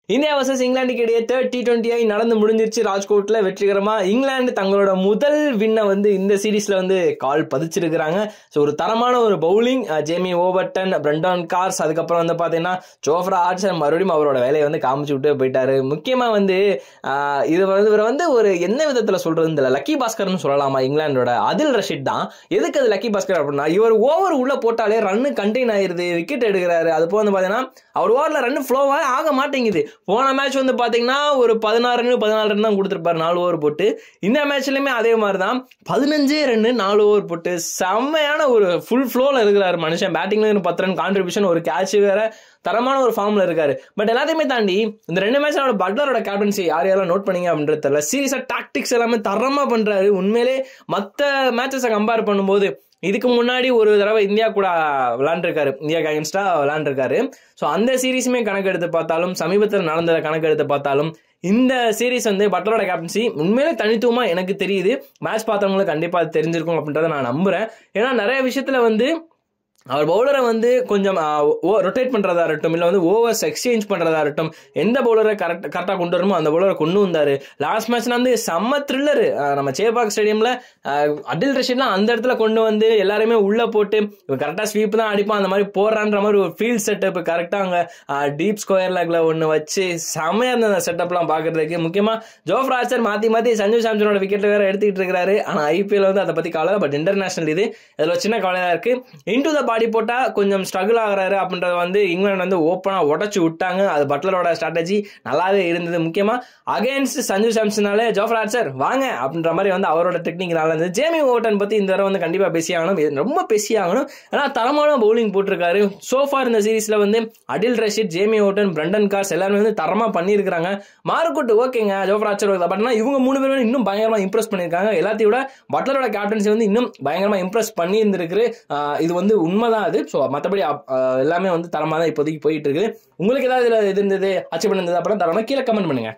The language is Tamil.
இந்தியா வர்சஸ் இங்கிலாந்துக்கு இடையே தேர்ட் T20 நடந்து முடிஞ்சிருச்சு. ராஜ்கோட்ல வெற்றிகரமா இங்கிலாந்து தங்களோட முதல் வின்னை இந்த சீரீஸ்ல கால் பதிச்சிருக்கிறாங்க. ஸோ ஒரு தரமான ஒரு bowling, Jamie Overton, Brydon Carse, அதுக்கப்புறம் பாத்தீங்கன்னா ஜோஃப்ரா ஆர்ச்சர் மறுபடியும் அவரோட வேலையை காமிச்சு விட்டு போயிட்டாரு. முக்கியமா இது ஒரு என்ன விதத்துல சொல்றது, லக்கி பாஸ்கர்னு சொல்லலாமா இங்கிலாந்தோட அதில் ரஷீத் தான். எதுக்கு அது லக்கி பாஸ்கர் அப்படின்னா, இவர் ஓவர் உள்ள போட்டாலே ரன்னு கண்டெயின் ஆயிருது, விக்கெட் எடுக்கிறாரு. அது போல பாத்தீங்கன்னா அவர் ஓவர்ல ரன் ஃப்ளோவா ஆக மாட்டேங்குது. போன மேட்ச் பாத்தீங்கன்னா ஒரு 14 ரன் தான் கொடுத்திருப்பாரு 4 ஓவர் போட்டு. இந்த மேட்ச்லயுமே அதே மாதிரிதான் 15 ரன் 4 ஓவர் போட்டு செம்மையான ஒரு ஃபுல் ஃப்ளோல இருக்கிறாரு மனுஷன். பேட்டிங்ல 10 ரன் கான்ட்ரிபியூஷன், ஒரு கேட்ச், வேற தரமான ஒரு ஃபார்ம்ல இருக்காரு. பட் எல்லாத்தையுமே தாண்டி இந்த 2 மேட்ச்ல பட்லரோட கேப்டன்சி யாரெல்லாம் நோட் பண்ணீங்க அப்படின்றது தெரியல. சீரியஸா டாக்டிக்ஸ் எல்லாமே தரமா பண்றாரு. உண்மையிலே மத்த மேட்சஸை கம்பேர் பண்ணும்போது இதுக்கு முன்னாடி ஒரு தடவை இந்தியா கூட விளையாண்டுருக்காரு, இந்தியாவுக்கு அகேன்ஸ்டா விளையாண்டுருக்காரு. ஸோ அந்த சீரீஸுமே கணக்கு எடுத்து பார்த்தாலும், சமீபத்தில் நடந்த கணக்கு எடுத்து பார்த்தாலும், இந்த சீரீஸ் பட்லரோட கேப்டன்சி உண்மையிலே தனித்துவமா எனக்கு தெரியுது. மேட்ச் பார்த்தவங்களுக்கு கண்டிப்பா அது தெரிஞ்சிருக்கும் அப்படின்றத நான் நம்புறேன். ஏன்னா நிறைய விஷயத்துல அவர் பவுலரை கொஞ்சம் ரொட்டேட் பண்றதா இருக்கட்டும், இல்ல ஓவர்ஸ் எக்ஸ்சேஞ்ச் பண்றதா இருக்கட்டும், எந்த பவுலரை கரெக்டா கொண்டு வரணுமோ அந்த பவுலரை கொண்டு வந்தாரு. லாஸ்ட் மேட்ச்ல செம்ம த்ரில்லர். நம்ம சேப்பாக் ஸ்டேடியம்ல அடில் ரஷீட்லாம் அந்த இடத்துல கொண்டு எல்லாருமே உள்ள போட்டு கரெக்டா ஸ்வீப் தான் அடிப்பான், அந்த மாதிரி போடுறான்ற மாதிரி ஒரு ஃபீல்ட் செட்டப் கரெக்டா அங்க டீப் ஸ்கொயர் லெக்ல ஒண்ணு வச்சு செம்மையா இருந்த செட்டப் எல்லாம் பாக்குறதுக்கு. முக்கியமா ஜோஃப்ரா ஆர்ச்சர் மாத்தி சஞ்சு சாம்சனோட விக்கெட் வேற எடுத்துக்கிட்டு இருக்காரு. ஆனா IPL அதை பத்தி கவலை, பட் இன்டர்நேஷனல் இதுல சின்ன கவலையா இருக்கு. இன்டு த பாடி போட்டா கொஞ்சம் ஸ்ட்ரகிள் ஆகுறாரு அப்படின்றது இங்கிலாந்து ஓப்பனா உடச்சு விட்டாங்க. அது பட்லரோட ஸ்ட்ராட்டஜி நல்லாவே இருந்தது. முக்கியமா அகைன்ஸ்ட் சஞ்சு சாம்சனால ஜோஃப்ரா ஆர்ச்சர் வாங்க அப்படின்ற மாதிரி அவரோட டெக்னிக் நல்லா இருந்தது. ஜேமி ஓவர்டன் பத்தி இந்த தடவை கண்டிப்பா பேசியாகணும், ரொம்ப பேசியாகணும். ஏன்னா தரமான பவுலிங் போட்டிருக்காரு. சோஃபார் இந்த சீரீஸ்ல Adil Rashid, Jamie Overton, Brydon Carse எல்லாருமே தரமா பண்ணியிருக்காங்க. மார்க்குட் ஓகேங்க, ஜோஃப்ரா ஆர்ச்சர் பட் இவங்க 3 பேரும் இன்னும் பயங்கரமா இம்ப்ரெஸ் பண்ணியிருக்காங்க. எல்லாத்தையும் விட பட்லரோட கேப்டன்சி இன்னும் பயங்கரமா இம்ப்ரெஸ் பண்ணி இருந்திருக்கு. இது உண்மைதான் அது. ஸோ மற்றபடி எல்லாமே தரமா தான் இப்போதைக்கு போயிட்டு இருக்கு. உங்களுக்கு ஏதாவது இதுல இருந்தது, அச்சீவ் இருந்தது அப்படின்னா தரமா கீழே கமெண்ட் பண்ணுங்க.